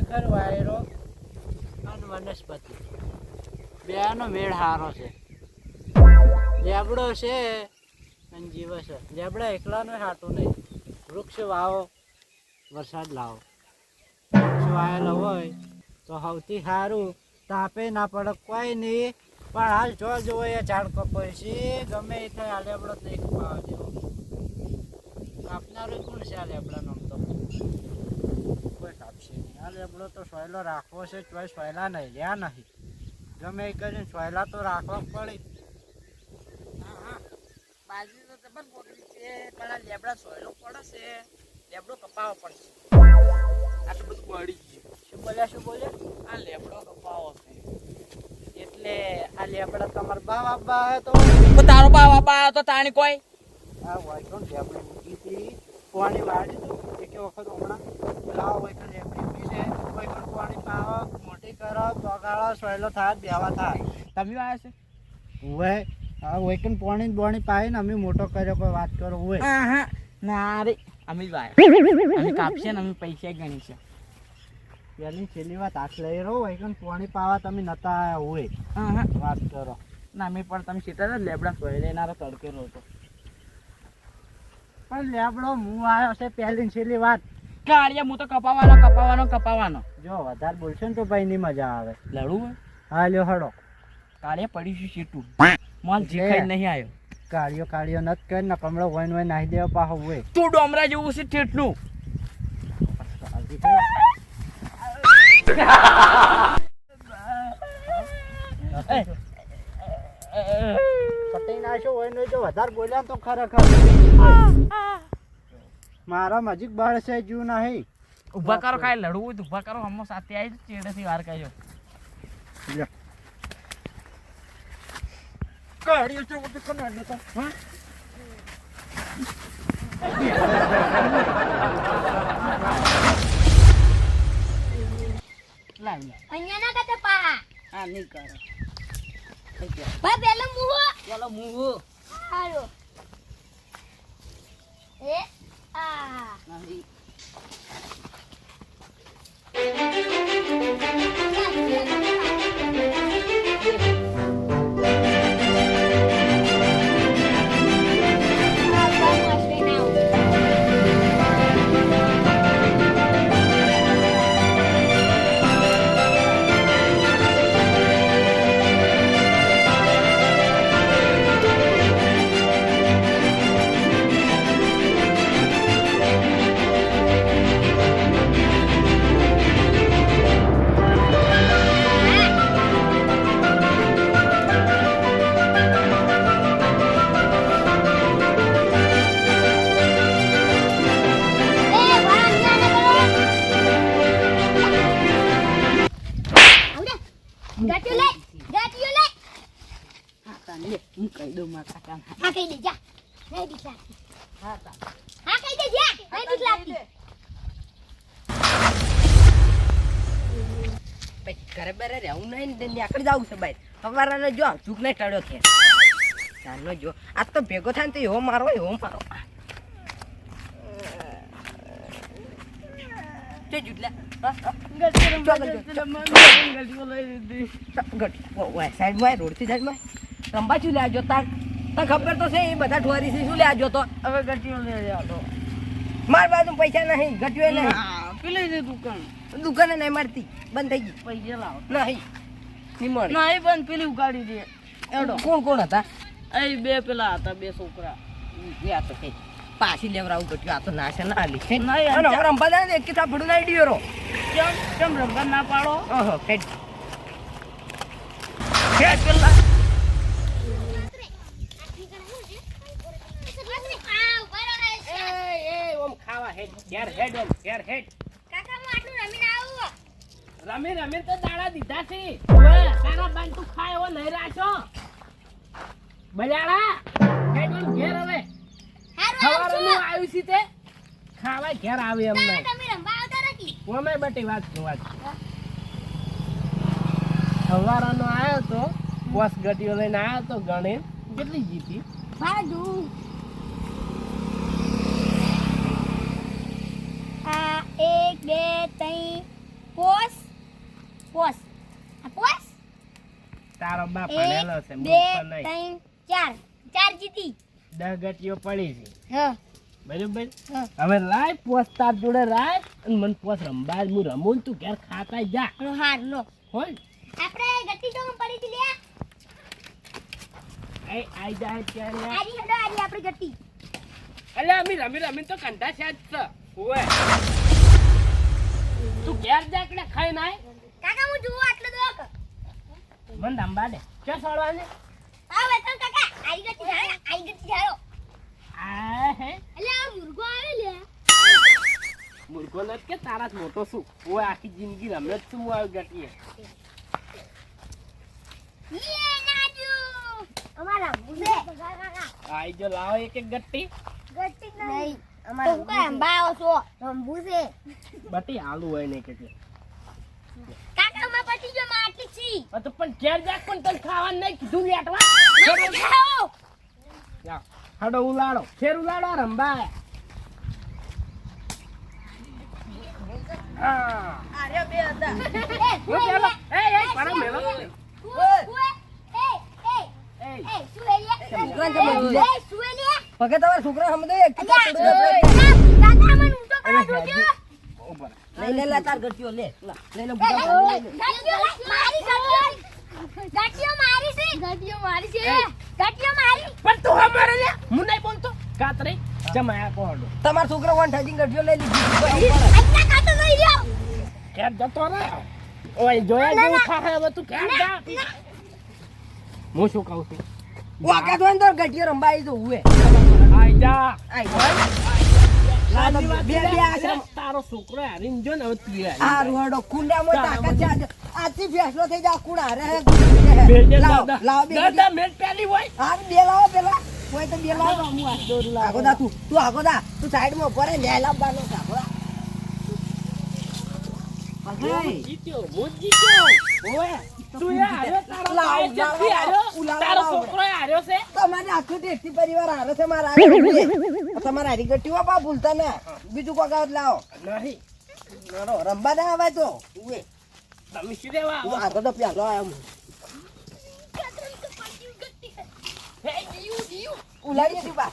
ખરેખર વાયરો અને વનસ્પતિ બેનો મેળ હારો છે. લેબડો છે અને જીવો છે. લેબડા એકલાનું હાટું નહીં. વૃક્ષ વાવો, વરસાદ લાવો. વૃક્ષ વાયેલો હોય તો સૌથી સારું, તાપે ના પડે કોઈ નહીં. પણ હાલ જો જોવો એ ઝાડ કપાય છે, ગમે એ થાય. આ લેબડો જ નહીં કપાવા જેવો. કાપનારું કોણ છે આ લેબડાનો? આમ તો કોઈ કાપશે નહીં. આ લેબડો તો સોયલો રાખવો છે, ચોય સોયલા નહીં રહ્યા નહીં. ગમે એ કરીને સોયલા તો રાખવા પડે. બાજરી તો જબર પોકરી છે, પણ આ લેબડા સોયલો પડે છે, લેબડો કપાવો પડશે. આટલું બધું પડી ગયું. શું બોલ્યા? આ લેબડો કપાવો છે એટલે આ લેબડા તમારા બાપ આપવા આવ્યો તો? તારો બાપ આવ્યો તો તાણી કોઈ આ વાયકોન લેબડી મૂકી હતી, પાણી વાળી દઉં એક વખત હમણાં. લાવો વાયકોન લેબડી મૂકી છે, વાયકોન પાણી પાવો, મોટી કરો, બગાડો, સોયલો થાય, બેવા થાય. તમે આવ્યા છે? હવે આ વાયકોન પાણી બોણી પાઈને અમે મોટો કર્યો. કોઈ વાત કરો હોય? હા ના રે, અમે જ આવ્યા. અમે કાપશે ને અમે પૈસા ગણી છે. પેલી છેલ્લી વાત હાથ લઈ રહો. વાયકોન પાણી પાવા તમે નતા આવ્યા હોય. હા વાત કરો ના અમે પણ તમે સીતા લેબડા સોય લેનારો તડકેલો હતો. પણ લેબડો હું આવ્યો છે પહેલી છેલ્લી વાત. કાળિયા હું તો કપાવાનો. જો વધારે બોલશે ને તો ભાઈ ની મજા આવે. લડવું હા લ્યો હડો. કાળિયા પડીશું સીટું મોલ જીખાઈ નહીં આવ્યો. કાળિયો નત કર ને કમળો વોઈન નાહી દેવા પાહો હોય. તું ડોમરા જેવું છે ઠેઠનું. પટાઈ નાખ્યો હોય ને જો વધારે બોલ્યા તો ખરેખર મારા મજીક બળ છે જુ નહીં. ઉભા કરો, કાંઈ લડવું હોય તો ઉભા કરો. હમો સાથે આવી ચેડેથી વાર કાઢ્યો. કાઢ્યો છે બધું કનાડ નતો. હા અહીંયા ના કતે પા હા નહીં કરો ભાઈ પેલો મુહો ચાલો મુહો હાલો એ આ નહીં હું કહી દઉં મારા કાકા. હા કહી દે જા નહીં બીક લાગતી. હા હા કહી દે જા નહીં બીક લાગતી. ભાઈ ઘરે બેરે રહેવું નહીં ને નીકળી જવું છે ભાઈ. સવારે જો ચૂક નહીં ટળ્યો છે ચાલો જો આજ તો ભેગો થાય ને તો એવો મારો જુટલા સાઈડમાં રોડથી સાઈડમાં રંબા શું લેજો તાર ખબર તો છે એ બધા ઠોરી છે શું લેજો તો હવે ગટીઓ લઈ આવ્યો માર બાજુ પૈસા નહીં ગટીઓ નહીં પેલી દુકાને નહીં મારતી બંધ થઈ ગઈ પૈસા લાવો નહીં નહીં બંધ પેલી ઉગાડી દે એડો કોણ હતા એ બે પેલા હતા બે છોકરા આ તો કઈ પાછી લેવરાવું ગટ્યું આ તો નાશે ના આલી રંબા દે એક કિતા ફડું નાઈ ડીયો કેમ રંબા ના પાડો ઓહો પેલા રમી તો દાડા દીધા છે તારા બાન તું ખાય એવો નહીં રાખો બજાડા હેડોન ઘેર હવે ખવારનું આવ્યું છે તે ખાવા ઘેર આવે એમ નહીં તમે રંબા આવતા નથી. ઓમે બટી વાત ખવારનો આવ્યો તો બસ ગટીઓ લઈને આવ્યો તો ગણે કેટલી જીતી બાજુ આ 1 2 3 4 પોસ આ પોસ તારો બાપ એક ભણેલો છે બે મૂર્ખ નહીં. 3 4 જીતી 10 ગટીઓ પડી છે હા બરોબર હા. હવે લાય પોસ તાર જોડે રાય અને મને પોસ રંબા હું રમું ને તું ઘેર ખાતા જા હાર લો હોય આપણે ગટ્ટી તો પડી હતી લે એ આઈ જાય ત્યાં લે. આરી હેડો આરી આપણી ગટ્ટી અલ્યા અમે રમી રમી તો કંટા છે જ છે ઓય તું ઘેર જા કે ખાઈ નાય કાકા હું જોઉં આટલો દોક મને રંબા દે ક્યાં સોળવાની આ વેતન કાકા આરી ગટ્ટી ધારો આ હે એટલે આ મુર્ગો આવે લે મૂર્ખો નથી કે તારા જ મોટો છું ઓય આખી જિંદગી રમે જ છું હું આવી ગટીએ યે નાજુ અમારા મુજે કાકા આઈ જો લાવો એક એક ગટ્ટી ગટ્ટી નહીં અમારા તો કામ બાઓ છો રંબુ છે બટી આલુ હોય ને કે કાકા માં પટી જો માં આટલી છી તો પણ ઘેર જા પણ તને ખાવાનું નહીં કીધું લેટવા ખાઓ લા હાડો ઉલાડો ફેર ઉલાડો રંબા હા અરે બે હતા હું પેલો એ પાડો મેલો પગે તમારા છોકરા સમજે એક ઉપર લઈ લે લે તાર ગટ્ટીઓ લે લઈને બુડા પણ તું હમારે લે હું નહીં બોલતો કાતરે જમાયા કોડો તમારા છોકરા વન ઠાજી ગટ્ટીઓ લઈ લીધી ઘેર જતો રે ઓય જોયા જેવું ખાહે હવે તું ઘેર જા હું શું કહું છું વાકા તો અંદર ગટ્ટીઓ રંબાઈ જો હુએ આઈ જા આઈ લાંબી વાત બે બે બે આશ્રમ તારો છોકરો હારીને જો ને હવે તું આ રૂહડો કુંડામાં તાકાત છે આજથી ફેસલો થઈ જા કુણ હારે હે લાવ લાવ બે દાદા મેચ પેલી હોય હા બે લાવો પેલા કોઈ તો બે લાવો હું આ દોર લાવ આગો દા તું આગો દા તું સાઈડમાં ઉભો રહે લે લાવવાનો આગો દા જીત્યો હું જીત્યો ઓય તું એ હાર્યો તારો લાવ, ભાઈ લાવ, જલ્દી હાર્યો ઉલાવ, તારો લાવ. છોકરો હાર્યો છે તમારે આખું ટેસ્ટી પરિવાર હારે છે મારા તમારા હારી ગટ્ટીઓ બા ભૂલતા ના બીજું કોઈ કાવત લાવો નહીં રંબા ના આવે તો ઉએ તમે શું દેવા હું આગો તો પ્યાલો આયો ઉલાડીએ તું બા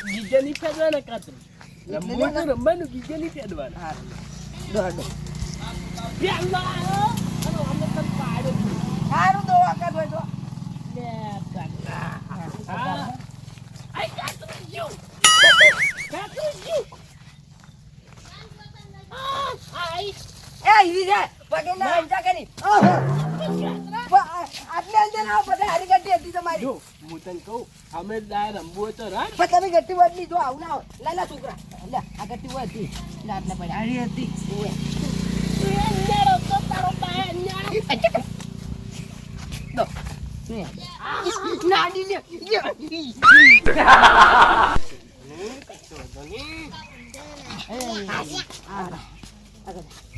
ગીજે નહીં ફેરવાના કાતરી રમવાનું રમવાનું ગીજે નહીં ફેરવાના હા દોડો પેલો આવ્યો અને અમે તને પાડ્યો સારું દો આકાશ હોય તો લે કાકા હા આઈ કાતરી જો કાતરી જો આઈ એ ઈરી છે પગે ના હમજા કરી આટલે અંદર આવો પછી હારી ગટ્ટી હતી તમારી જો હું તને કહું અમે દાય રમવું હોય તો રમ પણ તમે ગટ્ટી બદલી જો આવું ના લે લે છોકરા લે આ ગટ્ટી હોય હતી લે આટલે પડી હારી હતી ઓએ અંજારો તો તારો બાય અંજારો દો નાડી લે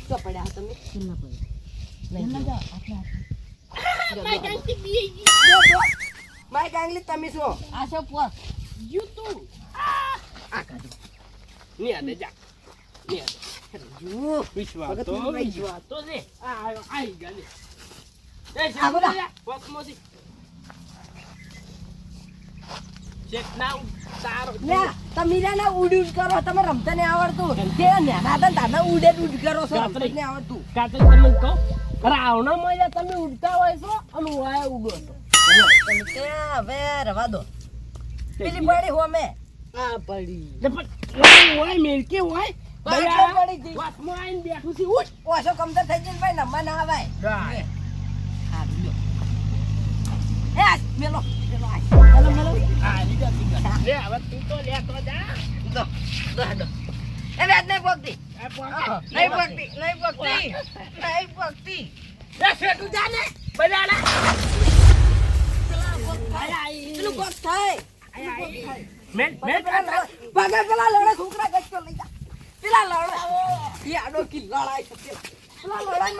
તો પડ્યા તમે કિલ્લા પડ્યા માય ગાંગલી તમે શું આ શું પોસ YouTube આ કાઢો ની આને જા ની આને જુઓ વિશ્વાસ વગર તો તું લઈ વિશ્વાસ તો ને આ આયો આઈ ગલે એ આ બધા. વસમોસી ચેક નાઉ તારો લે તમે ના ઉડી ઉડ કરો તમે રમતા ને આવડતું તે નેના હતા તાના ઉડે ઉડ કરો છો કાતરી. રમતા ને આવડતું કાતે તમને કહું રાવણા મળ્યા તમે ઉડતા હોય છો અને વાય ઉડો છો તમે ત્યાં હવે રવા દો પેલી પડી હો મે આ પડી પણ વાય મેલકે વાય એટલે પડી ગઈ. વાસમાં આઈને બેઠું છે ઉઠ ઓછો કમતર થઈ જઈને ભાઈ નમવા ના આવાય ગાય હારું લ્યો એ આ મેલો મેલો આ મેલો મેલો આ લીધા સીધા લે હવે તું તો લે તો જા દો દો દો એ વેદ નહીં પોકતી આ પોકે નહીં પોકતી નહીં પોકતી નહીં પોકતી એ શેઠું જા ને બજાડા આય આય પેલું કોક થાય મેલ મેલ પગે પેલા લડા છોકરા ગચ્ચો લઈ જા પેલા લડા એ આડો કી લડાઈ છે પેલા લડાઈ